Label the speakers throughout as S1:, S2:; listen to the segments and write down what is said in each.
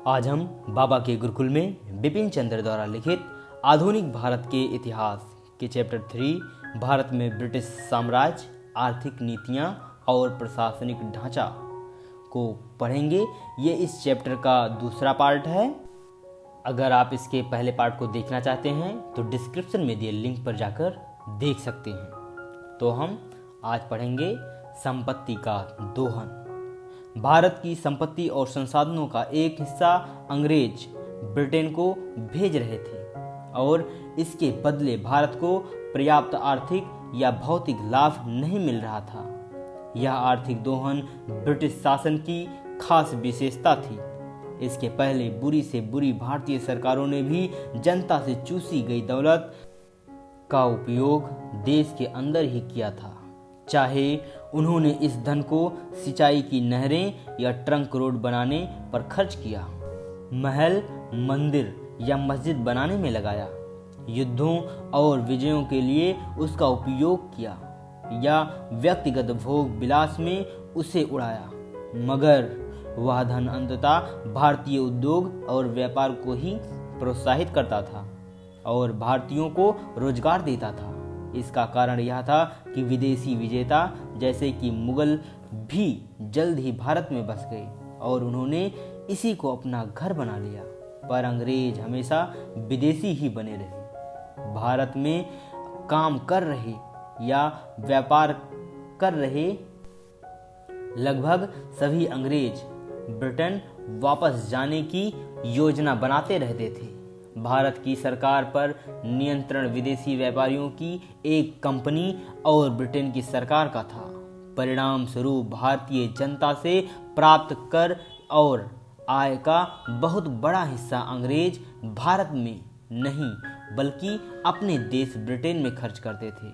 S1: आज हम बाबा के गुरुकुल में बिपिन चंद्र द्वारा लिखित आधुनिक भारत के इतिहास के चैप्टर 3 भारत में ब्रिटिश साम्राज्य, आर्थिक नीतियाँ और प्रशासनिक ढांचा को पढ़ेंगे। ये इस चैप्टर का दूसरा पार्ट है। अगर आप इसके पहले पार्ट को देखना चाहते हैं तो डिस्क्रिप्शन में दिए लिंक पर जाकर देख सकते हैं। तो हम आज पढ़ेंगे संपत्ति का दोहन। भारत की संपत्ति और संसाधनों का एक हिस्सा अंग्रेज ब्रिटेन को भेज रहे थे और इसके बदले भारत को पर्याप्त आर्थिक या भौतिक लाभ नहीं मिल रहा था। यह आर्थिक दोहन ब्रिटिश शासन की खास विशेषता थी। इसके पहले बुरी से बुरी भारतीय सरकारों ने भी जनता से चूसी गई दौलत का उपयोग देश के अंदर ही किया था, चाहे उन्होंने इस धन को सिंचाई की नहरें या ट्रंक रोड बनाने पर खर्च किया, महल, मंदिर या मस्जिद बनाने में लगाया, युद्धों और विजयों के लिए उसका उपयोग किया या व्यक्तिगत भोग विलास में उसे उड़ाया, मगर वह धन अंततः भारतीय उद्योग और व्यापार को ही प्रोत्साहित करता था और भारतीयों को रोजगार देता था। इसका कारण यह था कि विदेशी विजेता जैसे कि मुगल भी जल्द ही भारत में बस गए और उन्होंने इसी को अपना घर बना लिया। पर अंग्रेज हमेशा विदेशी ही बने रहे। भारत में काम कर रहे या व्यापार कर रहे लगभग सभी अंग्रेज ब्रिटेन वापस जाने की योजना बनाते रहते थे। भारत की सरकार पर नियंत्रण विदेशी व्यापारियों की एक कंपनी और ब्रिटेन की सरकार का था। परिणाम स्वरूप भारतीय जनता से प्राप्त कर और आय का बहुत बड़ा हिस्सा अंग्रेज भारत में नहीं बल्कि अपने देश ब्रिटेन में खर्च करते थे।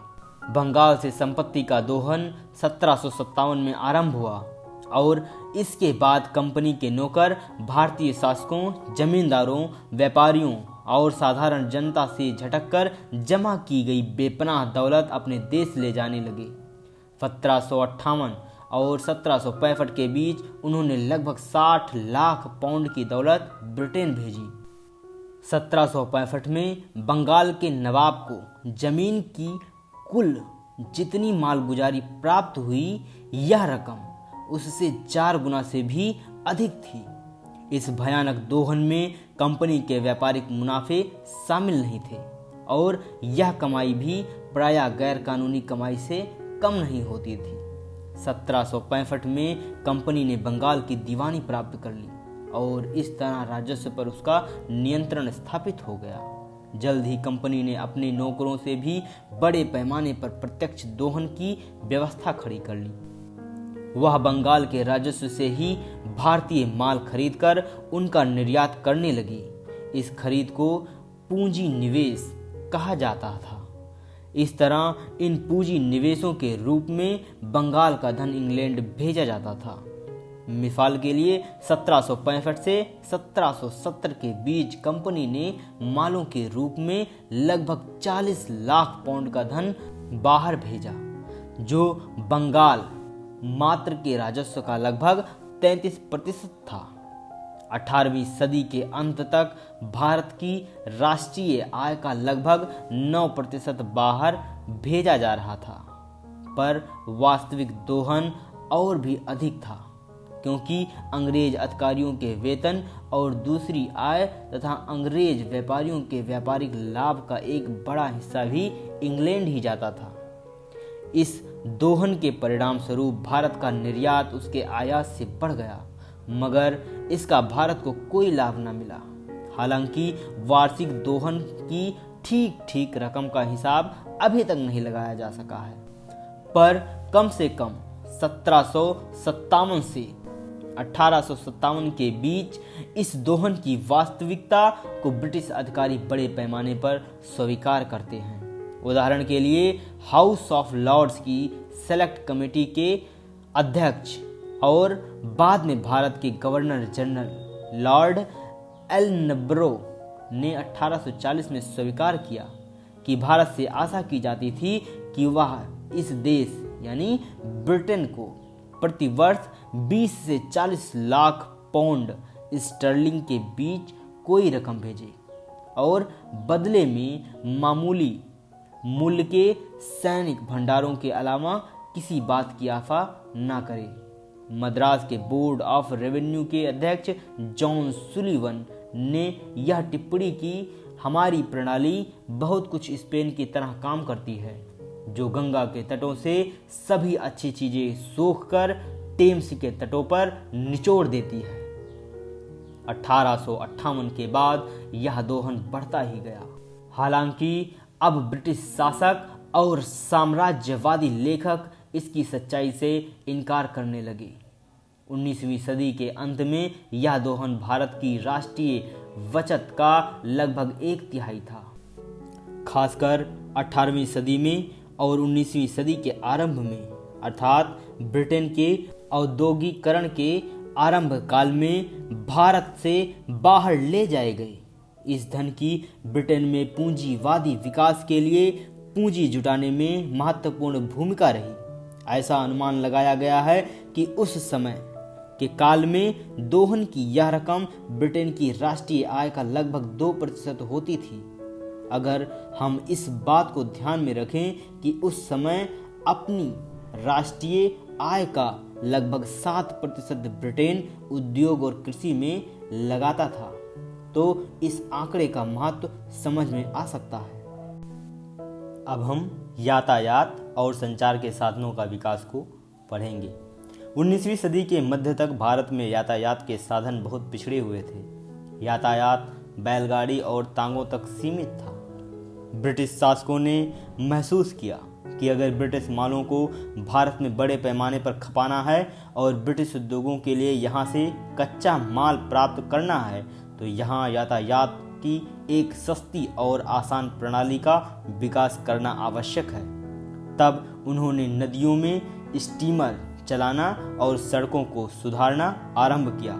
S1: बंगाल से संपत्ति का दोहन 1757 में आरंभ हुआ और इसके बाद कंपनी के नौकर भारतीय शासकों, जमींदारों, व्यापारियों और साधारण जनता से झटककर जमा की गई बेपनाह दौलत अपने देश ले जाने लगे। 1758 और 1765 के बीच उन्होंने लगभग 60 लाख पाउंड की दौलत ब्रिटेन भेजी। 1765 में बंगाल के नवाब को जमीन की कुल जितनी मालगुजारी प्राप्त हुई, यह रकम उससे 4 गुना से भी अधिक थी। इस भयानक दोहन में कंपनी के व्यापारिक मुनाफे शामिल नहीं थे और यह कमाई भी प्रायः गैर कानूनी कमाई से कम नहीं होती थी। 1765 में कंपनी ने बंगाल की दीवानी प्राप्त कर ली और इस तरह राजस्व पर उसका नियंत्रण स्थापित हो गया। जल्द ही कंपनी ने अपने नौकरों से भी बड़े पैमाने पर प्रत्यक्ष दोहन की व्यवस्था खड़ी कर ली। वह बंगाल के राजस्व से ही भारतीय माल खरीदकर उनका निर्यात करने लगी। इस खरीद को पूंजी निवेश कहा जाता था। इस तरह इन पूंजी निवेशों के रूप में बंगाल का धन इंग्लैंड भेजा जाता था। मिसाल के लिए 1765 से 1770 के बीच कंपनी ने मालों के रूप में लगभग 40 लाख पाउंड का धन बाहर भेजा, जो बंगाल मात्र के राजस्व का लगभग 33% था। 18वीं सदी के अंत तक भारत की राष्ट्रीय आय का लगभग 9% बाहर भेजा जा रहा था, पर वास्तविक दोहन और भी अधिक था, क्योंकि अंग्रेज अधिकारियों के वेतन और दूसरी आय तथा अंग्रेज व्यापारियों के व्यापारिक लाभ का एक बड़ा हिस्सा भी इंग्लैंड ही जाता था। इस दोहन के परिणाम स्वरूप भारत का निर्यात उसके आयात से बढ़ गया, मगर इसका भारत को कोई लाभ न मिला। हालांकि वार्षिक दोहन की ठीक रकम का हिसाब अभी तक नहीं लगाया जा सका है, पर कम से कम 1757 से 1857 के बीच इस दोहन की वास्तविकता को ब्रिटिश अधिकारी बड़े पैमाने पर स्वीकार करते हैं। उदाहरण के लिए हाउस ऑफ लॉर्ड्स की सेलेक्ट कमेटी के अध्यक्ष और बाद में भारत के गवर्नर जनरल लॉर्ड एलनब्रो ने 1840 में स्वीकार किया कि भारत से आशा की जाती थी कि वह इस देश यानी ब्रिटेन को प्रति वर्ष 20 से 40 लाख पाउंड स्टर्लिंग के बीच कोई रकम भेजे और बदले में मामूली मूल्य के सैनिक भंडारों के अलावा किसी बात की आशा न करे। मद्रास के बोर्ड ऑफ रेवेन्यू के अध्यक्ष जॉन सुलिवन ने यह टिप्पणी की, हमारी प्रणाली बहुत कुछ स्पेन की तरह काम करती है, जो गंगा के तटों से सभी अच्छी चीजें सोख कर टेम्स के तटों पर निचोड़ देती है। 1858 के बाद यह दोहन बढ़ता ही गया। हालांकि अब ब्रिटिश शासक और साम्राज्यवादी लेखक इसकी सच्चाई से इनकार करने लगे। 19वीं सदी के अंत में यह दोहन भारत की राष्ट्रीय बचत का लगभग 1/3 था। खासकर 18वीं सदी में और 19वीं सदी के आरंभ में, अर्थात ब्रिटेन के औद्योगिकरण के आरंभ काल में भारत से बाहर ले जाए गए इस धन की ब्रिटेन में पूंजीवादी विकास के लिए पूंजी जुटाने में महत्वपूर्ण भूमिका रही। ऐसा अनुमान लगाया गया है कि उस समय के काल में दोहन की यह रकम ब्रिटेन की राष्ट्रीय आय का लगभग 2% होती थी। अगर हम इस बात को ध्यान में रखें कि उस समय अपनी राष्ट्रीय आय का लगभग 7% ब्रिटेन उद्योग और कृषि में लगाता था, तो इस आंकड़े का महत्व समझ में आ सकता है। अब हम यातायात और संचार के साधनों का विकास को पढ़ेंगे। 19वीं सदी के मध्य तक भारत में यातायात के साधन बहुत पिछड़े हुए थे। यातायात बैलगाड़ी और तांगों तक सीमित था। ब्रिटिश शासकों ने महसूस किया कि अगर ब्रिटिश मालों को भारत में बड़े पैमाने पर खपाना है और ब्रिटिश उद्योगों के लिए यहाँ से कच्चा माल प्राप्त करना है, तो यहाँ यातायात की एक सस्ती और आसान प्रणाली का विकास करना आवश्यक है। तब उन्होंने नदियों में स्टीमर चलाना और सड़कों को सुधारना आरंभ किया।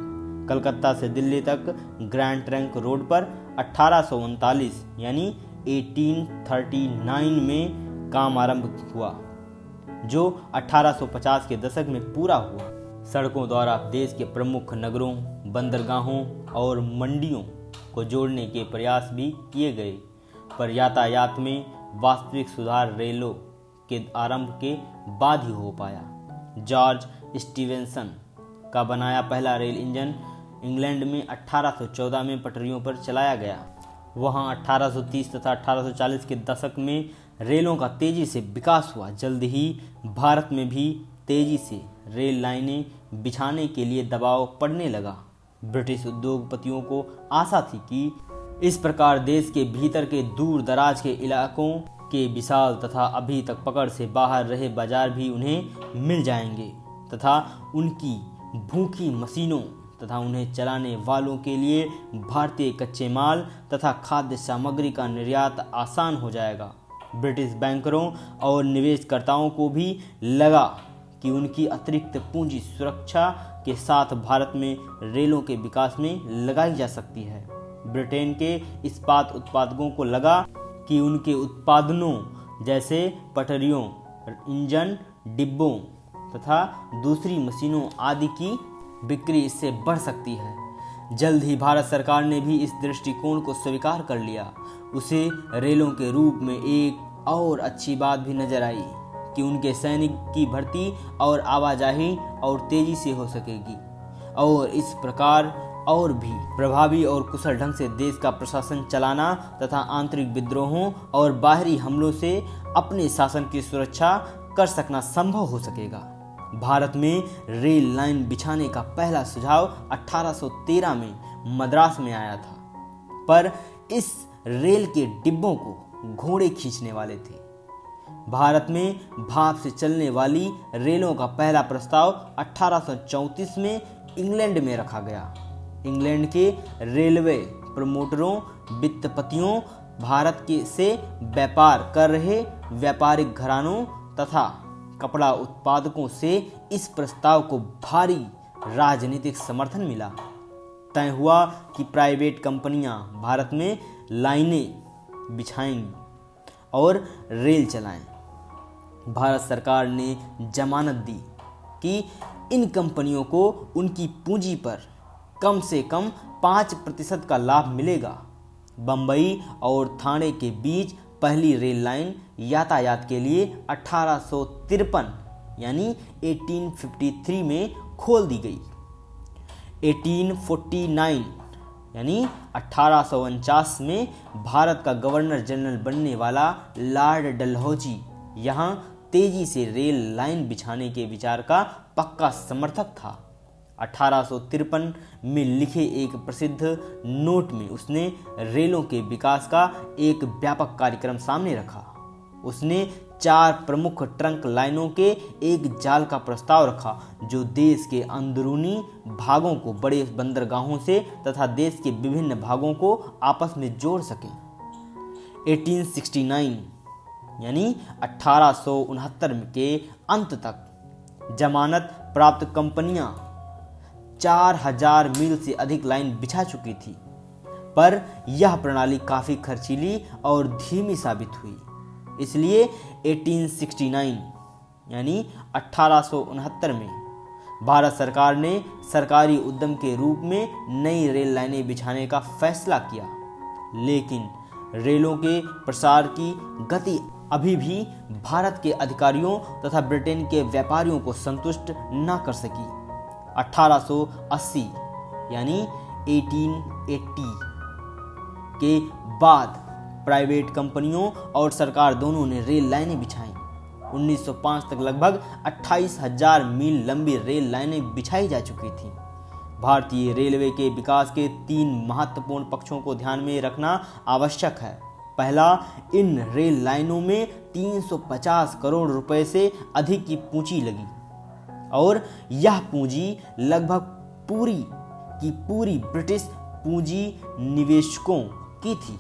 S1: कलकत्ता से दिल्ली तक ग्रैंड ट्रंक रोड पर 1839 यानी 1839 में काम आरंभ हुआ, जो 1850 के दशक में पूरा हुआ। सड़कों द्वारा देश के प्रमुख नगरों, बंदरगाहों और मंडियों को जोड़ने के प्रयास भी किए गए, पर यातायात में वास्तविक सुधार रेलों के आरंभ के बाद ही हो पाया। जॉर्ज स्टीवेंसन का बनाया पहला रेल इंजन इंग्लैंड में 1814 में पटरियों पर चलाया गया। वहां 1830 तथा 1840 के दशक में रेलों का तेजी से विकास हुआ। जल्द ही भारत में भी तेजी से रेल लाइनें बिछाने के लिए दबाव पड़ने लगा। ब्रिटिश उद्योगपतियों को आशा थी कि इस प्रकार देश के भीतर के दूर दराज के इलाकों के विशाल तथा अभी तक पकड़ से बाहर रहे बाजार भी उन्हें मिल जाएंगे तथा उनकी भूखी मशीनों तथा उन्हें चलाने वालों के लिए भारतीय कच्चे माल तथा खाद्य सामग्री का निर्यात आसान हो जाएगा। ब्रिटिश बैंकरों और निवेशकर्ताओं को भी लगा कि उनकी अतिरिक्त पूंजी सुरक्षा के साथ भारत में रेलों के विकास में लगाई जा सकती है। ब्रिटेन के इस्पात उत्पादकों को लगा कि उनके उत्पादनों जैसे पटरियों, इंजन, डिब्बों तथा दूसरी मशीनों आदि की बिक्री इससे बढ़ सकती है। जल्द ही भारत सरकार ने भी इस दृष्टिकोण को स्वीकार कर लिया। उसे रेलों के रूप में एक और अच्छी बात भी नजर आई कि उनके सैनिक की भर्ती और आवाजाही और तेजी से हो सकेगी और इस प्रकार और भी प्रभावी और कुशल ढंग से देश का प्रशासन चलाना तथा आंतरिक विद्रोहों और बाहरी हमलों से अपने शासन की सुरक्षा कर सकना संभव हो सकेगा। भारत में रेल लाइन बिछाने का पहला सुझाव 1813 में मद्रास में आया था, पर इस रेल के डिब्बों को घोड़े खींचने वाले थे। भारत में भाप से चलने वाली रेलों का पहला प्रस्ताव 1834 में इंग्लैंड में रखा गया। इंग्लैंड के रेलवे प्रमोटरों, वित्तपतियों, भारत के से व्यापार कर रहे व्यापारिक घरानों तथा कपड़ा उत्पादकों से इस प्रस्ताव को भारी राजनीतिक समर्थन मिला। तय हुआ कि प्राइवेट कंपनियां भारत में लाइनें बिछाएंगी और रेल चलाएं। भारत सरकार ने जमानत दी कि इन कंपनियों को उनकी पूंजी पर कम से कम 5% का लाभ मिलेगा। बम्बई और ठाणे के बीच पहली रेल लाइन यातायात के लिए 1853 यानी 1853 में खोल दी गई। 1849 यानी 1849 में भारत का गवर्नर जनरल बनने वाला लॉर्ड डलहौजी यहाँ तेजी से रेल लाइन बिछाने के विचार का पक्का समर्थक था। 1853 में लिखे एक प्रसिद्ध नोट में उसने रेलों के विकास का एक व्यापक कार्यक्रम सामने रखा। उसने 4 प्रमुख ट्रंक लाइनों के एक जाल का प्रस्ताव रखा जो देश के अंदरूनी भागों को बड़े बंदरगाहों से तथा देश के विभिन्न भागों को आपस में जोड़ सके। 1869 यानी 1869 के अंत तक जमानत प्राप्त कंपनियां 4000 मील से अधिक लाइन बिछा चुकी थी, पर यह प्रणाली काफ़ी खर्चीली और धीमी साबित हुई। इसलिए 1869 यानी 1869 में भारत सरकार ने सरकारी उद्यम के रूप में नई रेल लाइनें बिछाने का फैसला किया, लेकिन रेलों के प्रसार की गति अभी भी भारत के अधिकारियों तथा ब्रिटेन के व्यापारियों को संतुष्ट न कर सकी। 1880 यानी 1880 के बाद प्राइवेट कंपनियों और सरकार दोनों ने रेल लाइनें बिछाईं। 1905 तक लगभग 28,000 मील लंबी रेल लाइनें बिछाई जा चुकी थीं। भारतीय रेलवे के विकास के 3 महत्वपूर्ण पक्षों को ध्यान में रखना आवश्यक है। पहला, इन रेल लाइनों में 350 करोड़ रुपए से अधिक की पूंजी लगी और यह पूंजी लगभग पूरी की पूरी ब्रिटिश पूंजी निवेशकों की थी।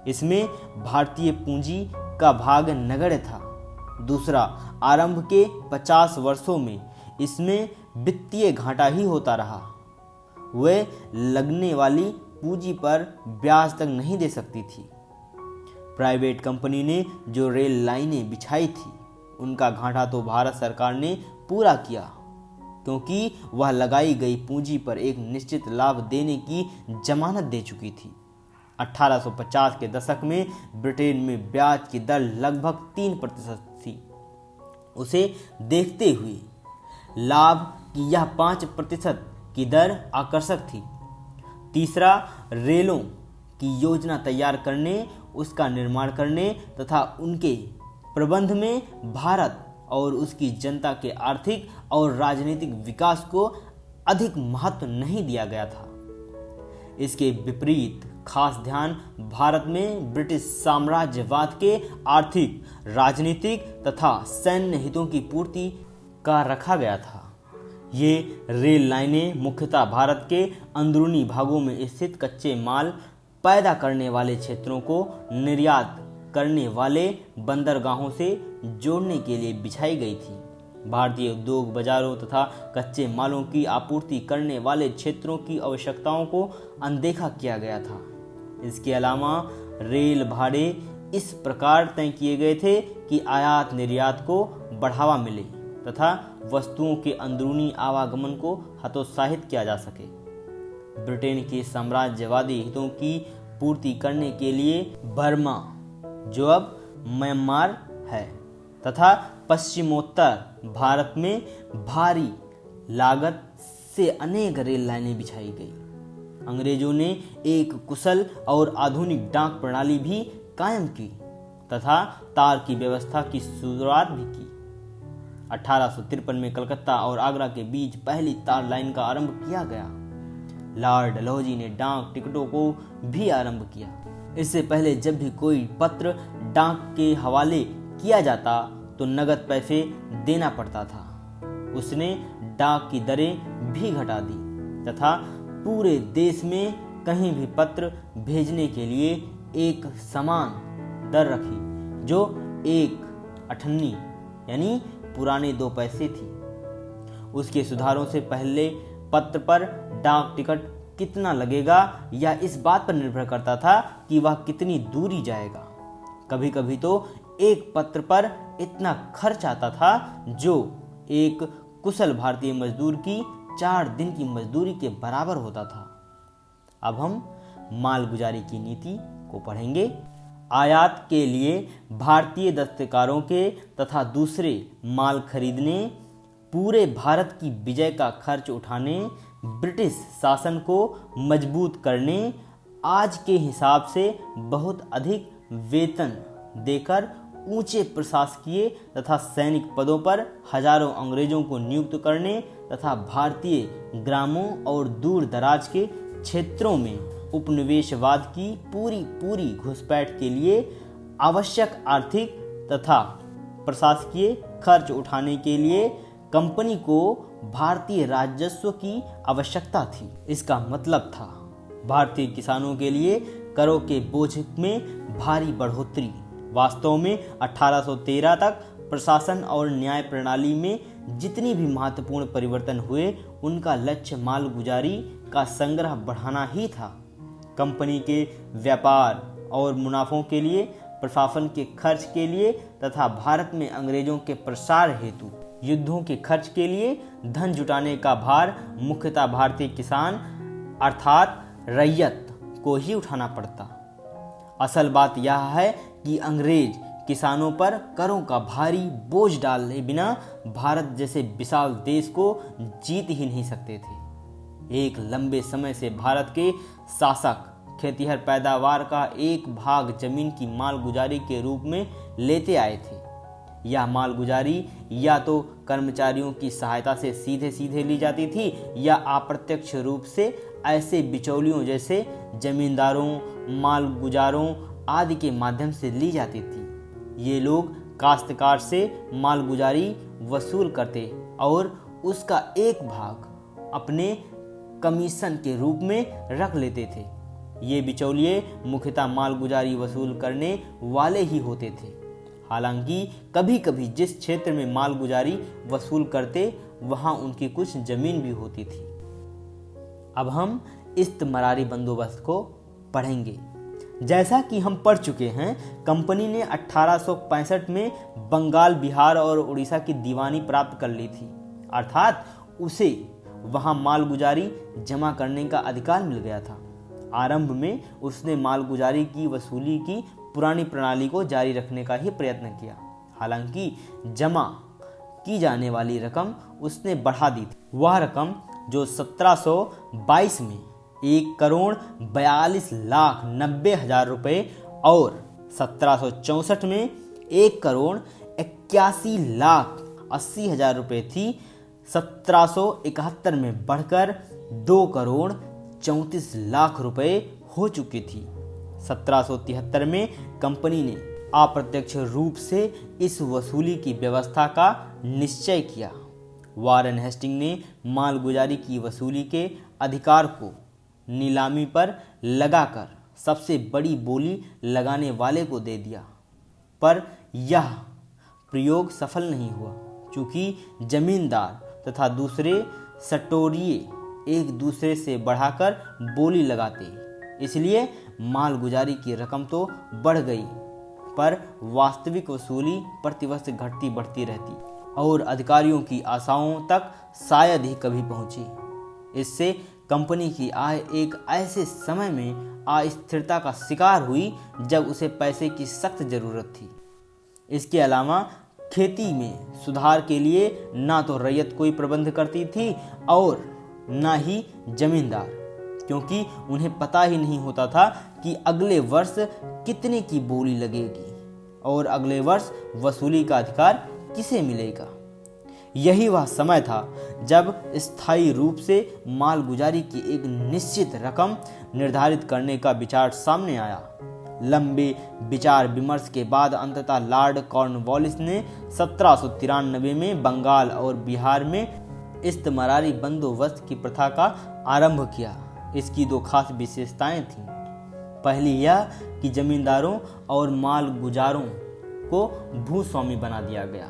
S1: इसमें भारतीय पूंजी का भाग नगण्य था। दूसरा, आरंभ के 50 वर्षों में इसमें वित्तीय घाटा ही होता रहा। वे लगने वाली पूंजी पर ब्याज तक नहीं दे सकती थी। प्राइवेट कंपनी ने जो रेल लाइनें बिछाई थी उनका घाटा तो भारत सरकार ने पूरा किया, क्योंकि वह लगाई गई पूंजी पर एक निश्चित लाभ देने की जमानत दे चुकी थी। 1850 के दशक में ब्रिटेन में ब्याज की दर लगभग 3% थी। उसे देखते हुए लाभ की यह 5% की दर आकर्षक थी। तीसरा, रेलों की योजना तैयार करने, उसका निर्माण करने तथा उनके प्रबंध में भारत और उसकी जनता के आर्थिक और राजनीतिक विकास को अधिक महत्व नहीं दिया गया था। इसके विपरीत खास ध्यान भारत में ब्रिटिश साम्राज्यवाद के आर्थिक, राजनीतिक तथा सैन्य हितों की पूर्ति का रखा गया था। ये रेल लाइनें मुख्यतः भारत के अंदरूनी भागों में स्थित कच्चे माल पैदा करने वाले क्षेत्रों को निर्यात करने वाले बंदरगाहों से जोड़ने के लिए बिछाई गई थी। भारतीय उद्योग बाजारों तथा कच्चे मालों की आपूर्ति करने वाले क्षेत्रों की आवश्यकताओं को अनदेखा किया गया था। इसके अलावा रेल भाड़े इस प्रकार तय किए गए थे कि आयात निर्यात को बढ़ावा मिले तथा वस्तुओं के अंदरूनी आवागमन को हतोत्साहित किया जा सके। ब्रिटेन के साम्राज्यवादी हितों की पूर्ति करने के लिए बर्मा, जो अब म्यांमार है, तथा पश्चिमोत्तर भारत में भारी लागत से अनेक रेल लाइनें बिछाई गई। अंग्रेजों ने एक कुशल और आधुनिक डाक प्रणाली भी कायम की तथा तार की व्यवस्था की शुरुआत भी की। 1853 में कलकत्ता और आगरा के बीच पहली तार लाइन का आरंभ किया गया। लॉर्ड डलहौजी ने डाक टिकटों को भी आरंभ किया। इससे पहले जब भी कोई पत्र डाक के हवाले किया जाता तो नगद पैसे देना पड़ता था। उसने डाक की दरें भी घटा दी तथा पूरे देश में कहीं भी पत्र भेजने के लिए एक समान दर रखी, जो 1 अठन्नी यानी पुराने 2 पैसे थी। उसके सुधारों से पहले पत्र पर डाक टिकट कितना लगेगा यह इस बात पर निर्भर करता था कि वह कितनी दूरी जाएगा। कभी कभी तो एक पत्र पर इतना खर्च आता था जो एक कुशल भारतीय मजदूर की 4 दिन की मजदूरी के बराबर होता था। अब हम मालगुजारी की नीति को पढ़ेंगे। आयात के लिए भारतीय दस्तकारों के तथा दूसरे माल खरीदने, पूरे भारत की विजय का खर्च उठाने, ब्रिटिश शासन को मजबूत करने, आज के हिसाब से बहुत अधिक वेतन देकर ऊंचे प्रशासकीय तथा सैनिक पदों पर हजारों अंग्रेजों को नियुक्त करने तथा भारतीय ग्रामों और दूर दराज के क्षेत्रों में उपनिवेशवाद की पूरी घुसपैठ के लिए आवश्यक आर्थिक तथा प्रशासकीय खर्च उठाने के लिए कंपनी को भारतीय राजस्व की आवश्यकता थी। इसका मतलब था भारतीय किसानों के लिए करों के बोझ में भारी बढ़ोतरी। वास्तव में 1813 तक प्रशासन और न्याय प्रणाली में जितनी भी महत्वपूर्ण परिवर्तन हुए, उनका लक्ष्य मालगुजारी का संग्रह बढ़ाना ही था। कंपनी के व्यापार और मुनाफों के लिए, प्रशासन के खर्च के लिए तथा भारत में अंग्रेजों के प्रसार हेतु युद्धों के खर्च के लिए धन जुटाने का भार मुख्यतः भारतीय किसान अर्थात रैयत को ही उठाना पड़ता। असल बात यह है कि अंग्रेज किसानों पर करों का भारी बोझ डाले बिना भारत जैसे विशाल देश को जीत ही नहीं सकते थे। एक लंबे समय से भारत के शासक खेतिहर पैदावार का एक भाग जमीन की मालगुजारी के रूप में लेते आए थे। यह मालगुजारी या तो कर्मचारियों की सहायता से सीधे सीधे ली जाती थी या अप्रत्यक्ष रूप से ऐसे बिचौलियों जैसे जमींदारों, मालगुजारों आदि के माध्यम से ली जाती थी। ये लोग काश्तकार से मालगुजारी वसूल करते और उसका एक भाग अपने कमीशन के रूप में रख लेते थे। ये बिचौलिए मुख्यतः मालगुजारी वसूल करने वाले ही होते थे। हालांकि कभी कभी जिस क्षेत्र में मालगुजारी वसूल करते वहां उनकी कुछ जमीन भी होती थी। अब हम इस्तेमारी बंदोबस्त को पढ़ेंगे। जैसा कि हम पढ़ चुके हैं, कंपनी ने 1865 में बंगाल, बिहार और उड़ीसा की दीवानी प्राप्त कर ली थी, अर्थात उसे वहां मालगुजारी जमा करने का अधिकार मिल गया था। आरंभ में उसने मालगुजारी की वसूली की पुरानी प्रणाली को जारी रखने का ही प्रयत्न किया। हालांकि जमा की जाने वाली रकम उसने बढ़ा दी थी। वह रकम जो 1722 में 1,42,90,000 रुपये और 1764 में 1,81,80,000 रुपये थी, 1771 में बढ़कर 2,34,00,000 रुपये हो चुकी थी। 1773 में कंपनी ने अप्रत्यक्ष रूप से इस वसूली की व्यवस्था का निश्चय किया। वारेन हेस्टिंग ने मालगुजारी की वसूली के अधिकार को नीलामी पर लगाकर सबसे बड़ी बोली लगाने वाले को दे दिया, पर यह प्रयोग सफल नहीं हुआ, क्योंकि जमींदार तथा दूसरे सटोरिये एक दूसरे से बढ़ाकर बोली लगाते। इसलिए मालगुजारी की रकम तो बढ़ गई, पर वास्तविक वसूली प्रतिवर्ष घटती बढ़ती रहती और अधिकारियों की आशाओं तक शायद ही कभी पहुंची। इससे कंपनी की आय एक ऐसे समय में अस्थिरता का शिकार हुई जब उसे पैसे की सख्त जरूरत थी। इसके अलावा खेती में सुधार के लिए ना तो रैयत कोई प्रबंध करती थी और ना ही जमींदार, क्योंकि उन्हें पता ही नहीं होता था कि अगले वर्ष कितने की बोली लगेगी और अगले वर्ष वसूली का अधिकार किसे मिलेगा। यही वह समय था जब स्थायी रूप से मालगुजारी की एक निश्चित रकम निर्धारित करने का विचार सामने आया। लंबे विचार विमर्श के बाद अंततः लॉर्ड कॉर्नवालिस ने 1793 में बंगाल और बिहार में इस्तेमारी बंदोबस्त की प्रथा का आरंभ किया। इसकी दो खास विशेषताएं थीं। पहली यह कि जमींदारों और मालगुजारों को भूस्वामी बना दिया गया।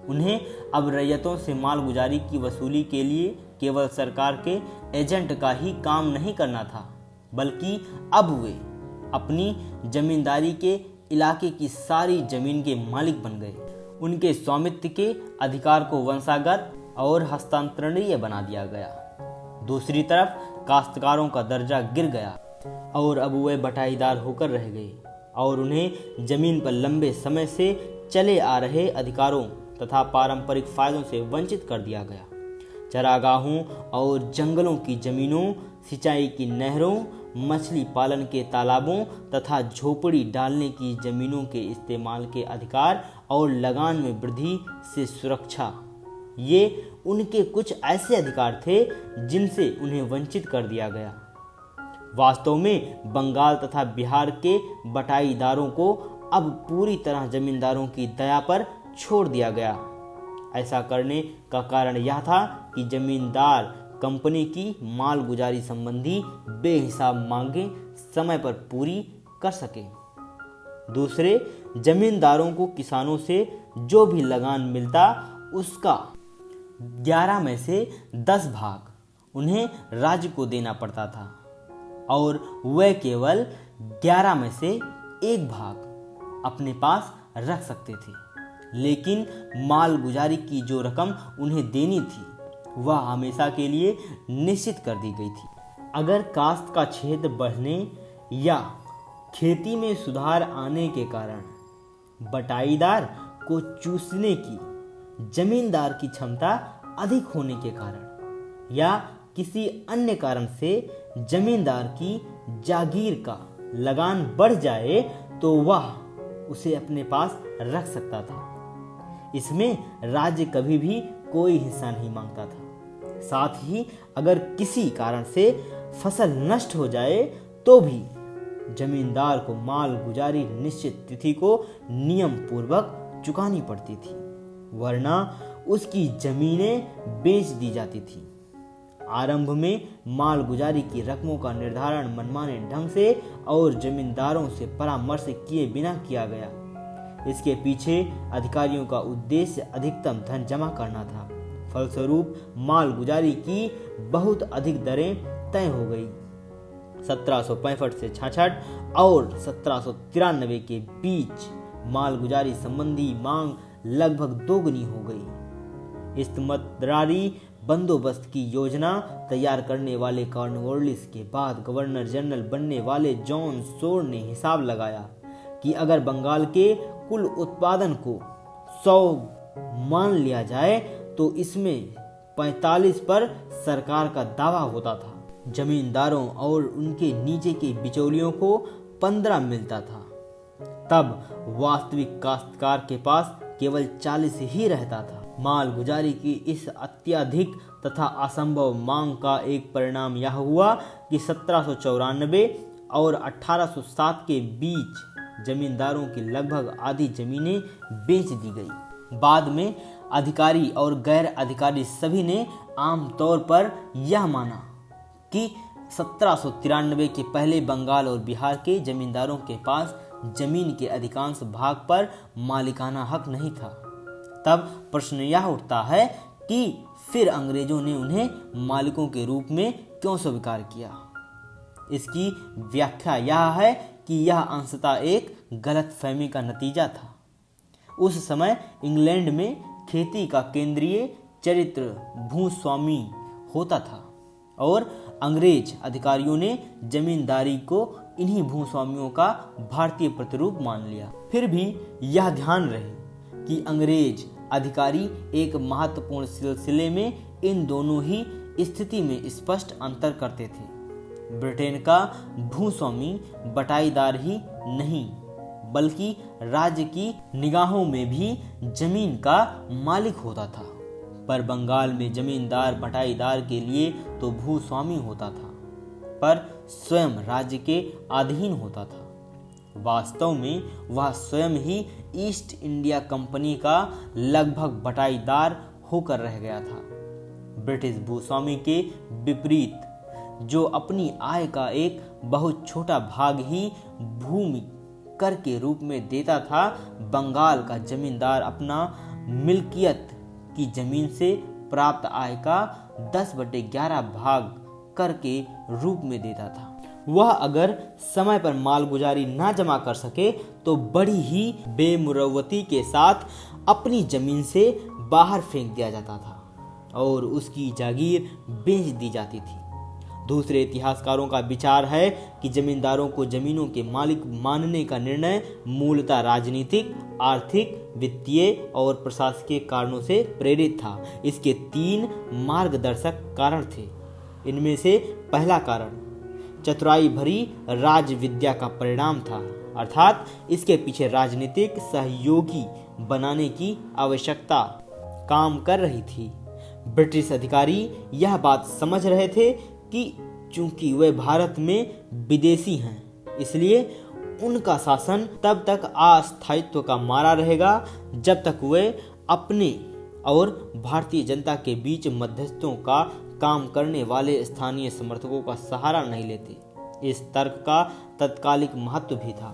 S1: उन्हें अब रैयतों से मालगुजारी की वसूली के लिए केवल सरकार के एजेंट का ही काम नहीं करना था, बल्कि अब वे अपनी जमींदारी के इलाके की सारी जमीन के मालिक बन गए। उनके स्वामित्व के अधिकार को वंशागत और हस्तांतरणीय बना दिया गया। दूसरी तरफ काश्तकारों का दर्जा गिर गया और अब वे बटाईदार होकर रह गए और उन्हें जमीन पर लंबे समय से चले आ रहे अधिकारों तथा पारंपरिक फायदों से वंचित कर दिया गया। चरागाहों और जंगलों की जमीनों, सिंचाई की नहरों, मछली पालन के तालाबों तथा झोपड़ी डालने की जमीनों के इस्तेमाल के अधिकार और लगान में वृद्धि से सुरक्षा, ये उनके कुछ ऐसे अधिकार थे जिनसे उन्हें वंचित कर दिया गया। वास्तव में बंगाल तथा बिहार के बटाईदारों को अब पूरी तरह जमींदारों की दया पर छोड़ दिया गया। ऐसा करने का कारण यह था कि जमींदार कंपनी की मालगुजारी संबंधी बेहिसाब मांगें समय पर पूरी कर सके। दूसरे, जमींदारों को किसानों से जो भी लगान मिलता उसका 11 में से 10 भाग उन्हें राज्य को देना पड़ता था और वे केवल 11 में से 1 भाग अपने पास रख सकते थे। लेकिन मालगुजारी की जो रकम उन्हें देनी थी वह हमेशा के लिए निश्चित कर दी गई थी। अगर काश्त का क्षेत्र बढ़ने या खेती में सुधार आने के कारण बटाईदार को चूसने की जमींदार की क्षमता अधिक होने के कारण या किसी अन्य कारण से जमींदार की जागीर का लगान बढ़ जाए तो वह उसे अपने पास रख सकता था। इसमें राज्य कभी भी कोई हिस्सा नहीं मांगता था। साथ ही अगर किसी कारण से फसल नष्ट हो जाए तो भी जमींदार को माल गुजारी निश्चित तिथि को नियम पूर्वक चुकानी पड़ती थी, वरना उसकी जमीनें बेच दी जाती थी। आरंभ में माल गुजारी की रकमों का निर्धारण मनमाने ढंग से और जमींदारों से परामर्श किए बिना किया गया। इसके पीछे अधिकारियों का उद्देश्य अधिकतम धन जमा करना था। फलस्वरूप माल गुजारी की बहुत अधिक दरें तय हो गई। 1765 से 66 और 1793 के बीच मालगुजारी संबंधी मांग लगभग दोगुनी हो गई। इस्तमरारी बंदोबस्त की योजना तैयार करने वाले कॉर्नवालिस के बाद गवर्नर जनरल बनने वाले जॉन सोर ने हिसाब लगाया कि अगर बंगाल के कुल उत्पादन को 100 मान लिया जाए तो इसमें 45 पर सरकार का दावा होता था। जमींदारों और उनके नीचे के बिचौलियों को 15 मिलता था। तब वास्तविक काश्तकार के पास केवल 40 ही रहता था। माल गुजारी की इस अत्यधिक तथा असंभव मांग का एक परिणाम यह हुआ कि 1794 और 1807 के बीच जमींदारों की लगभग आधी जमीनें बेच दी गई। बाद में अधिकारी और गैर अधिकारी सभी ने आमतौर पर यह माना कि 1793 के पहले बंगाल और बिहार के जमींदारों के पास जमीन के अधिकांश भाग पर मालिकाना हक नहीं था। तब प्रश्न यह उठता है कि फिर अंग्रेजों ने उन्हें मालिकों के रूप में क्यों स्वीकार किया। इसकी व्याख्या यह है कि यह अंशतः एक गलतफहमी का नतीजा था। उस समय इंग्लैंड में खेती का केंद्रीय चरित्र भूस्वामी होता था और अंग्रेज अधिकारियों ने जमींदारी को इन्हीं भूस्वामियों का भारतीय प्रतिरूप मान लिया। फिर भी यह ध्यान रहे कि अंग्रेज अधिकारी एक महत्वपूर्ण सिलसिले में इन दोनों ही स्थिति में स्पष्ट अंतर करते थे। ब्रिटेन का भूस्वामी बटाईदार ही नहीं बल्कि राज्य की निगाहों में भी जमीन का मालिक होता था, पर बंगाल में जमींदार बटाईदार के लिए तो भूस्वामी होता था पर स्वयं राज्य के अधीन होता था। वास्तव में वह स्वयं ही ईस्ट इंडिया कंपनी का लगभग बटाईदार होकर रह गया था। ब्रिटिश भूस्वामी के विपरीत, जो अपनी आय का एक बहुत छोटा भाग ही भूमि कर के रूप में देता था, बंगाल का जमींदार अपना मिल्कियत की जमीन से प्राप्त आय का 10/11 भाग कर के रूप में देता था। वह अगर समय पर मालगुजारी ना जमा कर सके तो बड़ी ही बेमुरवती के साथ अपनी जमीन से बाहर फेंक दिया जाता था। और उसकी जागीर बेच दी जाती थी। दूसरे इतिहासकारों का विचार है कि जमींदारों को जमीनों के मालिक मानने का निर्णय मूलतः राजनीतिक, आर्थिक, वित्तीय और प्रशासकीय कारणों से प्रेरित था। इसके 3 मार्गदर्शक कारण थे। इनमें से पहला कारण चतुराई भरी राज विद्या का परिणाम था, अर्थात इसके पीछे राजनीतिक सहयोगी बनाने की आवश्यकता काम कर रही थी। ब्रिटिश अधिकारी यह बात समझ रहे थे कि चूंकि वे भारत में विदेशी हैं, इसलिए उनका शासन तब तक अस्थायित्व का मारा रहेगा जब तक वे अपने और भारतीय जनता के बीच मध्यस्थों का काम करने वाले स्थानीय समर्थकों का सहारा नहीं लेते। इस तर्क का तत्कालिक महत्व भी था,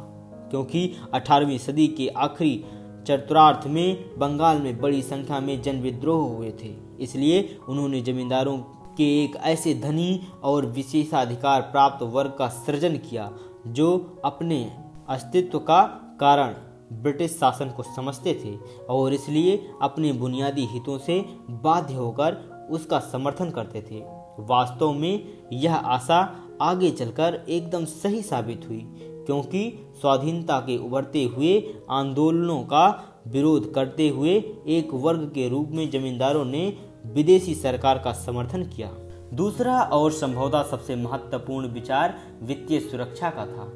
S1: क्योंकि 18वीं सदी के आखिरी चतुर्थार्ध में बंगाल में बड़ी संख्या में जन विद्रोह हुए थे। इसलिए उन्होंने जमींदारों के एक ऐसे धनी और विशेषाधिकार प्राप्त वर्ग का सृजन किया जो अपने अस्तित्व का कारण ब्रिटिश शासन को समझते थे और इसलिए अपने बुनियादी हितों से बाध्य होकर उसका समर्थन करते थे। वास्तव में यह आशा आगे चलकर एकदम सही साबित हुई, क्योंकि स्वाधीनता के उभरते हुए आंदोलनों का विरोध करते हुए एक वर्ग के रूप में जमींदारों ने विदेशी सरकार का समर्थन किया। दूसरा और संभवतः सबसे महत्वपूर्ण विचार वित्तीय सुरक्षा का था।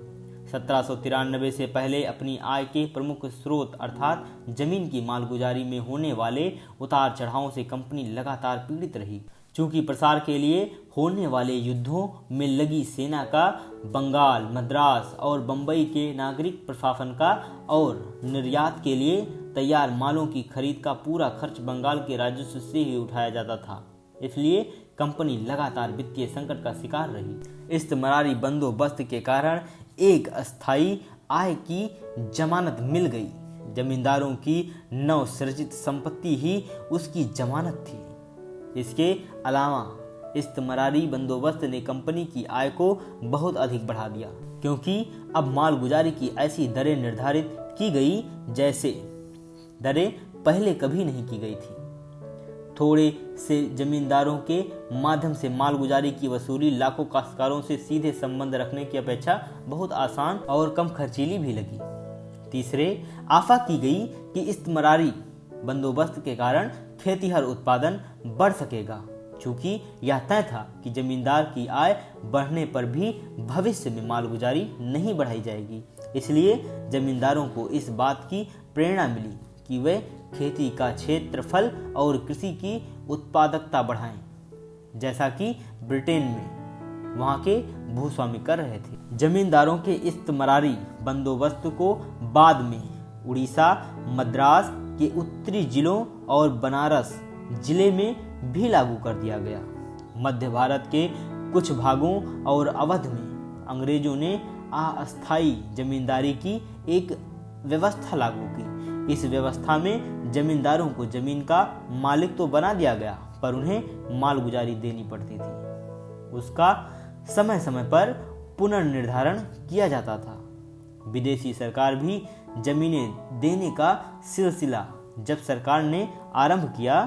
S1: 1793 से पहले अपनी आय के प्रमुख स्रोत अर्थात जमीन की मालगुजारी में होने वाले उतार चढ़ावों से कंपनी लगातार पीड़ित रही। चूंकि प्रसार के लिए होने वाले युद्धों में लगी सेना का बंगाल, मद्रास और बंबई के नागरिक प्रशासन का और निर्यात के लिए तैयार मालों की खरीद का पूरा खर्च बंगाल के राजस्व से ही उठाया जाता था, इसलिए कंपनी लगातार वित्तीय संकट का शिकार रही। इस्तेमारी बंदोबस्त के कारण एक अस्थायी आय की जमानत मिल गई। जमींदारों की नवसृजित संपत्ति ही उसकी जमानत थी। इसके अलावा इस्तेमारी बंदोबस्त ने कंपनी की आय को बहुत अधिक बढ़ा दिया, क्योंकि अब मालगुजारी की ऐसी दरें निर्धारित की गई जैसे दरें पहले कभी नहीं की गई थी। थोड़े से जमींदारों के माध्यम से मालगुजारी की वसूली लाखों काश्तकारों से सीधे संबंध रखने की अपेक्षा बहुत आसान और कम खर्चीली भी लगी। तीसरे, आशा की गई कि इस्तेमारी बंदोबस्त के कारण खेतीहर उत्पादन बढ़ सकेगा, चूंकि यह तय था कि जमींदार की आय बढ़ने पर भी भविष्य में मालगुजारी नहीं बढ़ाई जाएगी। इसलिए जमींदारों को इस बात की प्रेरणा मिली कि वे खेती का क्षेत्रफल और कृषि की उत्पादकता बढ़ाएं, जैसा कि ब्रिटेन में वहां के भूस्वामी कर रहे थे। जमींदारों के इस्तेमारी बंदोबस्त को बाद में उड़ीसा, मद्रास के उत्तरी जिलों और बनारस जिले में भी लागू कर दिया गया। मध्य भारत के कुछ भागों और अवध में अंग्रेजों ने अस्थायी जमींदारी की एक व्यवस्था लागू की। इस व्यवस्था में जमींदारों को जमीन का मालिक तो बना दिया गया, पर उन्हें मालगुजारी देनी पड़ती थी। उसका समय समय पर पुनर्निर्धारण किया जाता था। विदेशी सरकार भी जमीनें देने का सिलसिला जब सरकार ने आरंभ किया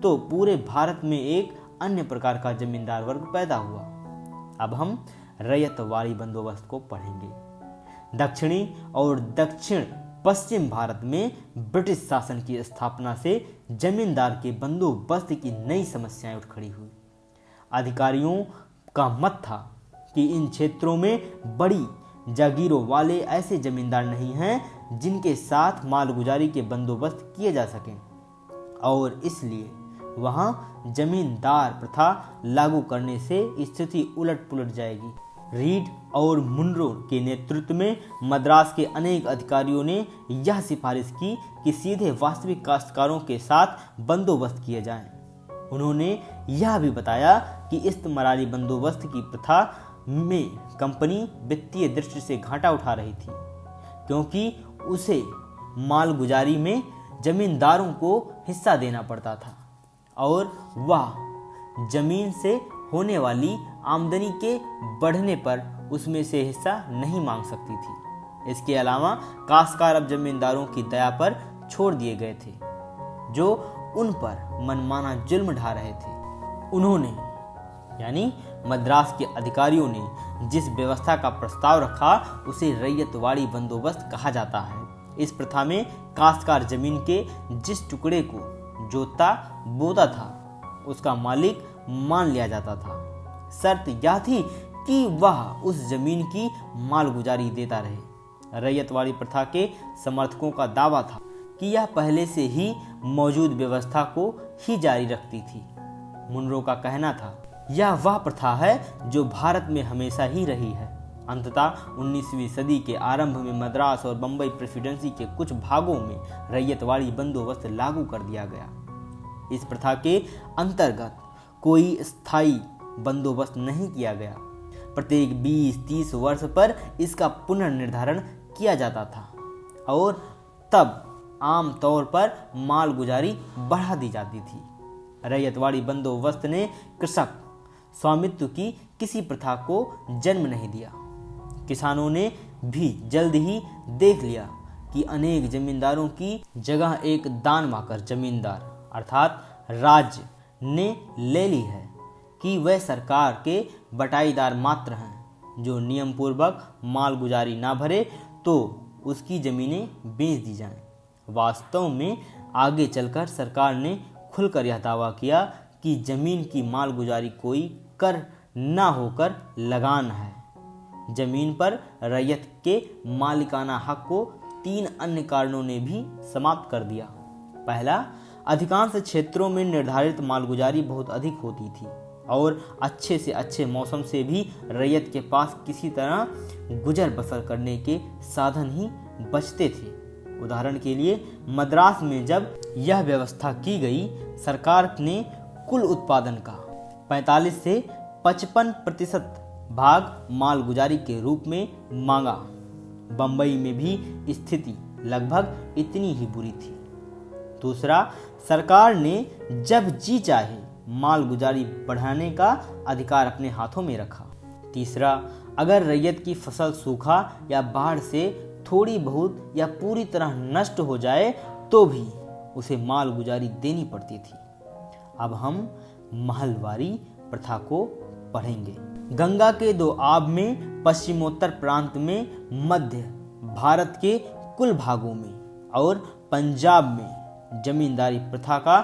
S1: तो पूरे भारत में एक अन्य प्रकार का जमींदार वर्ग पैदा हुआ। अब हम रैयतवाड़ी बंदोबस्त को पढ़ेंगे। दक्षिणी और दक्षिण पश्चिम भारत में ब्रिटिश शासन की स्थापना से जमींदार के बंदोबस्त की नई समस्याएं उठ खड़ी हुई। अधिकारियों का मत था कि इन क्षेत्रों में बड़ी जागीरों वाले ऐसे जमींदार नहीं हैं जिनके साथ मालगुजारी के बंदोबस्त किए जा सकें, और इसलिए वहां जमींदार प्रथा लागू करने से स्थिति उलट पुलट जाएगी। रीड और मुनरो के नेतृत्व में मद्रास के अनेक अधिकारियों ने यह सिफारिश की कि सीधे वास्तविक काश्तकारों के साथ बंदोबस्त किए जाएं। उन्होंने यह भी बताया कि इस्तेमारी बंदोबस्त की प्रथा में कंपनी वित्तीय दृष्टि से घाटा उठा रही थी, क्योंकि उसे मालगुजारी में जमींदारों को हिस्सा देना पड़ता था और वह जमीन से होने वाली आमदनी के बढ़ने पर उसमें से हिस्सा नहीं मांग सकती थी। इसके अलावा काश्तकार अब जमींदारों की दया पर छोड़ दिए गए थे, जो उन पर मनमाना जुल्म ढा रहे थे। उन्होंने यानी मद्रास के अधिकारियों ने जिस व्यवस्था का प्रस्ताव रखा उसे रैयतवाड़ी बंदोबस्त कहा जाता है। इस प्रथा में काश्तकार जमीन के जिस टुकड़े को जोतता बोता था उसका मालिक मान लिया जाता था। शर्त यह थी कि वह उस जमीन की मालगुजारी देता रहे। रैयतवाड़ी प्रथा के समर्थकों का दावा था कि यह पहले से ही मौजूद व्यवस्था को ही जारी रखती थी। मुनरो का कहना था यह वह प्रथा है जो भारत में हमेशा ही रही है। अंततः 19वीं सदी के आरंभ में मद्रास और बंबई प्रेसिडेंसी के कुछ भागों में रैयतवाड़ी बंदोबस्त लागू कर दिया गया। इस प्रथा के अंतर्गत कोई स्थायी बंदोबस्त नहीं किया गया। प्रत्येक 20-30 वर्ष पर इसका पुनर्निर्धारण किया जाता था और तब आम तौर पर मालगुजारी बढ़ा दी जाती थी। रैयतवाड़ी बंदोबस्त ने कृषक स्वामित्व की किसी प्रथा को जन्म नहीं दिया। किसानों ने भी जल्द ही देख लिया कि अनेक जमींदारों की जगह एक दानवाकर जमींदार अर्थात राज्य ने ले ली है कि वह सरकार के बटाईदार मात्र हैं। जो नियम पूर्वक मालगुजारी ना भरे तो उसकी जमीनें बेच दी जाएं। वास्तव में आगे चलकर सरकार ने खुलकर यह दावा किया कि जमीन की मालगुजारी कोई कर ना होकर लगान है। जमीन पर रैयत के मालिकाना हक को 3 अन्य कारणों ने भी समाप्त कर दिया। पहला, अधिकांश क्षेत्रों में निर्धारित मालगुजारी बहुत अधिक होती थी और अच्छे से अच्छे मौसम से भी रैयत के पास किसी तरह गुजर बसर करने के साधन ही बचते थे। उदाहरण के लिए मद्रास में जब यह व्यवस्था की गई, सरकार ने कुल उत्पादन का 45 से 55% भाग मालगुजारी के रूप में मांगा। बंबई में भी स्थिति लगभग इतनी ही बुरी थी। दूसरा, सरकार ने जब जी चाहे मालगुजारी बढ़ाने का अधिकार अपने हाथों में रखा। तीसरा, अगर रैयत की फसल सूखा या बाढ़ से थोड़ी बहुत या पूरी तरह नष्ट हो जाए तो भी उसे मालगुजारी देनी पड़ती थी। अब हम महलवारी प्रथा को पढ़ेंगे। गंगा के 2 आब में पश्चिमोत्तर प्रांत में, मध्य भारत के कुल भागों में और पंजाब में जमींदारी प्रथा का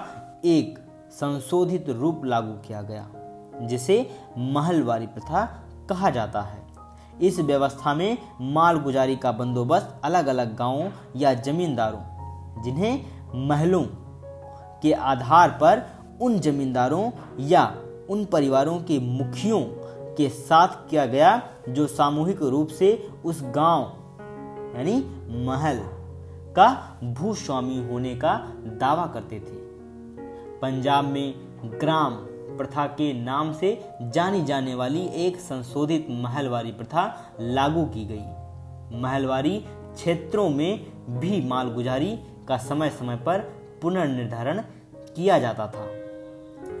S1: एक संशोधित रूप लागू किया गया जिसे महलवारी प्रथा कहा जाता है। इस व्यवस्था में मालगुजारी का बंदोबस्त अलग अलग गांवों या जमींदारों, जिन्हें महलों के आधार पर उन जमींदारों या उन परिवारों के मुखियों के साथ किया गया जो सामूहिक रूप से उस गांव यानी महल का भूस्वामी होने का दावा करते थे। पंजाब में ग्राम प्रथा के नाम से जानी जाने वाली एक संशोधित महलवारी प्रथा लागू की गई। महलवारी क्षेत्रों में भी मालगुजारी का समय समय पर पुनर्निर्धारण किया जाता था।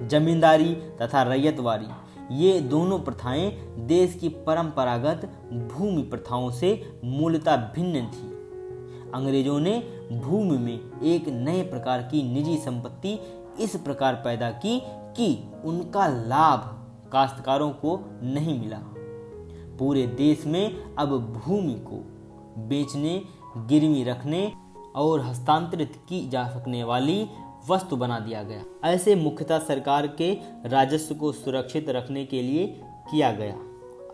S1: जमींदारी तथा रैयतवारी ये दोनों प्रथाएं देश की परंपरागत भूमि प्रथाओं से मूलतः भिन्न थी। अंग्रेजों ने भूमि में एक नए प्रकार की निजी संपत्ति इस प्रकार पैदा की कि उनका लाभ काश्तकारों को नहीं मिला। पूरे देश में अब भूमि को बेचने, गिरवी रखने और हस्तांतरित की जा सकने वाली वस्तु बना दिया गया। ऐसे मुख्यतः सरकार के राजस्व को सुरक्षित रखने के लिए किया गया।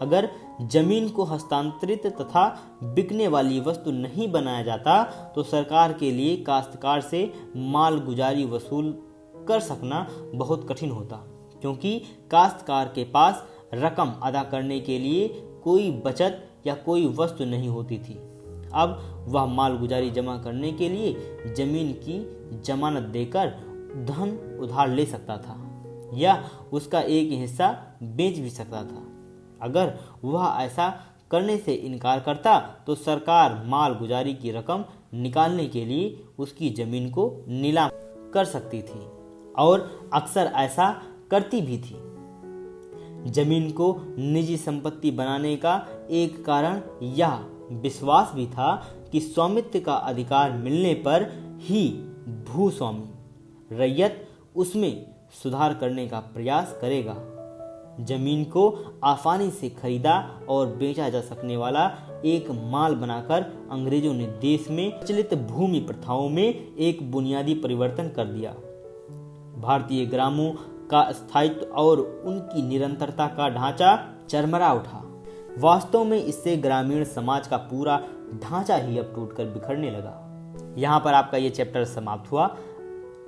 S1: अगर जमीन को हस्तांतरित तथा बिकने वाली वस्तु नहीं बनाया जाता तो सरकार के लिए काश्तकार से मालगुजारी वसूल कर सकना बहुत कठिन होता, क्योंकि काश्तकार के पास रकम अदा करने के लिए कोई बचत या कोई वस्तु नहीं होती थी। अब वह मालगुजारी जमा करने के लिए जमीन की जमानत देकर धन उधार ले सकता था या उसका एक हिस्सा बेच भी सकता था। अगर वह ऐसा करने से इनकार करता तो सरकार मालगुजारी की रकम निकालने के लिए उसकी जमीन को नीलाम कर सकती थी और अक्सर ऐसा करती भी थी। जमीन को निजी संपत्ति बनाने का एक कारण यह विश्वास भी था कि स्वामित्व का अधिकार मिलने पर ही भूस्वामी रैयत उसमें सुधार करने का प्रयास करेगा। जमीन को आसानी से खरीदा और बेचा जा सकने वाला एक माल बनाकर अंग्रेजों ने देश में प्रचलित भूमि प्रथाओं में एक बुनियादी परिवर्तन कर दिया। भारतीय ग्रामों का स्थायित्व और उनकी निरंतरता का ढांचा चरमरा उठा। वास्तव में इससे ग्रामीण समाज का पूरा ढांचा ही अब टूटकर बिखरने लगा। यहाँ पर आपका ये चैप्टर समाप्त हुआ।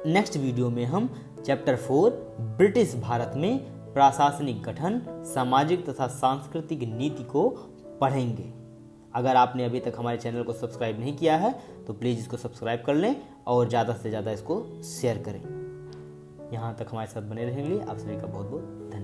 S1: नेक्स्ट वीडियो में हम चैप्टर 4 ब्रिटिश भारत में प्रशासनिक गठन, सामाजिक तथा सांस्कृतिक नीति को पढ़ेंगे। अगर आपने अभी तक हमारे चैनल को सब्सक्राइब नहीं किया है तो प्लीज़ इसको सब्सक्राइब कर लें और ज़्यादा से ज़्यादा इसको शेयर करें। यहाँ तक हमारे साथ बने रहने के लिए आप सभी का बहुत बहुत धन्यवाद।